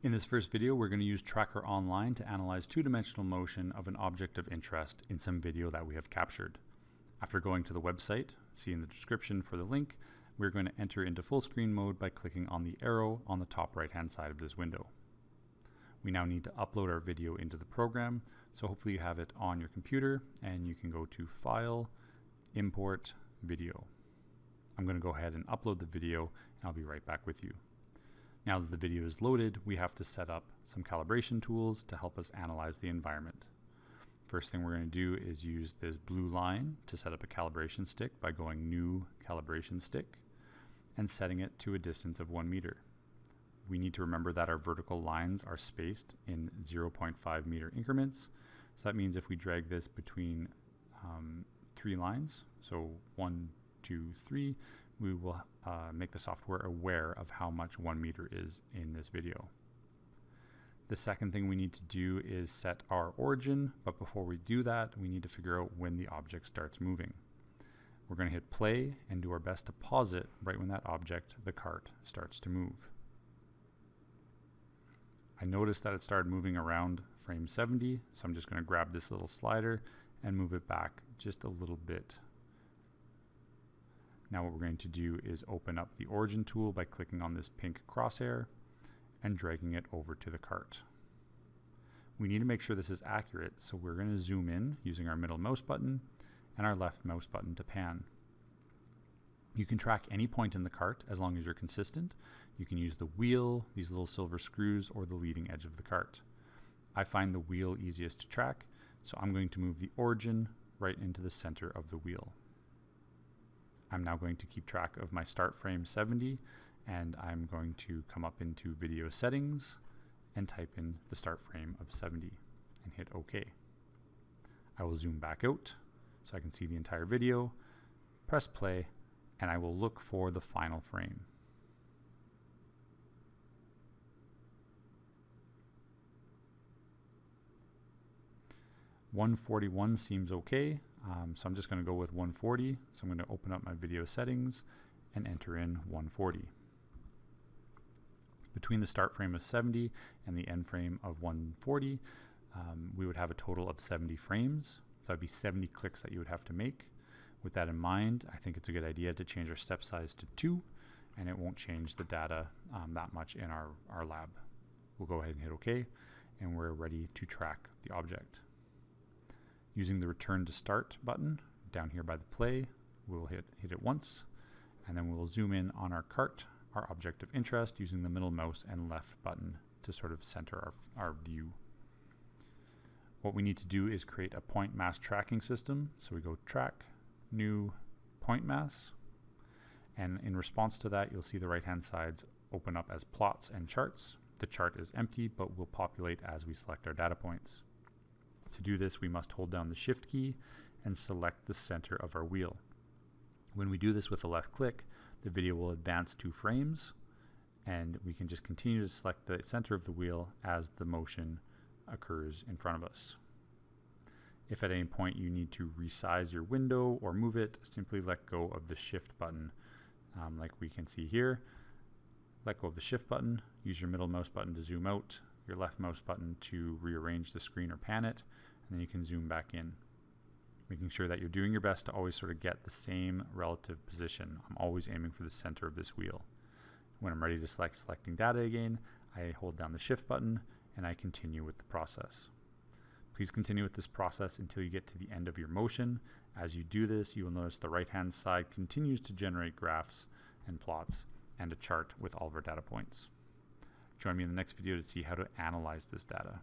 In this first video, we're going to use Tracker Online to analyze two-dimensional motion of an object of interest in some video that we have captured. After going to the website, see in the description for the link, we're going to enter into full screen mode by clicking on the arrow on the top right-hand side of this window. We now need to upload our video into the program, so hopefully you have it on your computer and you can go to File, Import, Video. I'm going to go ahead and upload the video and I'll be right back with you. Now that the video is loaded, we have to set up some calibration tools to help us analyze the environment. First thing we're going to do is use this blue line to set up a calibration stick by going New Calibration Stick and setting it to a distance of 1 meter. We need to remember that our vertical lines are spaced in 0.5 meter increments. So that means if we drag this between 3 lines, so 1, 2, 3, we will make the software aware of how much 1 meter is in this video. The second thing we need to do is set our origin, but before we do that, we need to figure out when the object starts moving. We're going to hit play and do our best to pause it right when that object, the cart, starts to move. I noticed that it started moving around frame 70, so I'm just going to grab this little slider and move it back just a little bit. Now what we're going to do is open up the origin tool by clicking on this pink crosshair and dragging it over to the cart. We need to make sure this is accurate, so we're going to zoom in using our middle mouse button and our left mouse button to pan. You can track any point in the cart as long as you're consistent. You can use the wheel, these little silver screws, or the leading edge of the cart. I find the wheel easiest to track, so I'm going to move the origin right into the center of the wheel. I'm now going to keep track of my start frame 70, and I'm going to come up into video settings and type in the start frame of 70 and hit OK. I will zoom back out so I can see the entire video, press play, and I will look for the final frame. .141 seems okay, so I'm just going to go with 140. So I'm going to open up my video settings and enter in 140. Between the start frame of 70 and the end frame of 140, we would have a total of 70 frames. So that'd be 70 clicks that you would have to make. With that in mind, I think it's a good idea to change our step size to 2, and it won't change the data that much in our lab. We'll go ahead and hit OK, and we're ready to track the object. Using the return to start button down here by the play, we'll hit it once, and then we'll zoom in on our cart, our object of interest, using the middle mouse and left button to sort of center our view. What we need to do is create a point mass tracking system. So we go Track, New, Point Mass, and in response to that, you'll see the right-hand sides open up as plots and charts. The chart is empty, but will populate as we select our data points. To do this, we must hold down the Shift key and select the center of our wheel. When we do this with a left click, the video will advance 2 frames, and we can just continue to select the center of the wheel as the motion occurs in front of us. If at any point you need to resize your window or move it, simply let go of the Shift button, like we can see here. Let go of the Shift button, use your middle mouse button to zoom out, your left mouse button to rearrange the screen or pan it, and then you can zoom back in. Making sure that you're doing your best to always sort of get the same relative position. I'm always aiming for the center of this wheel. When I'm ready to selecting data again, I hold down the Shift button and I continue with the process. Please continue with this process until you get to the end of your motion. As you do this, you will notice the right-hand side continues to generate graphs and plots and a chart with all of our data points. Join me in the next video to see how to analyze this data.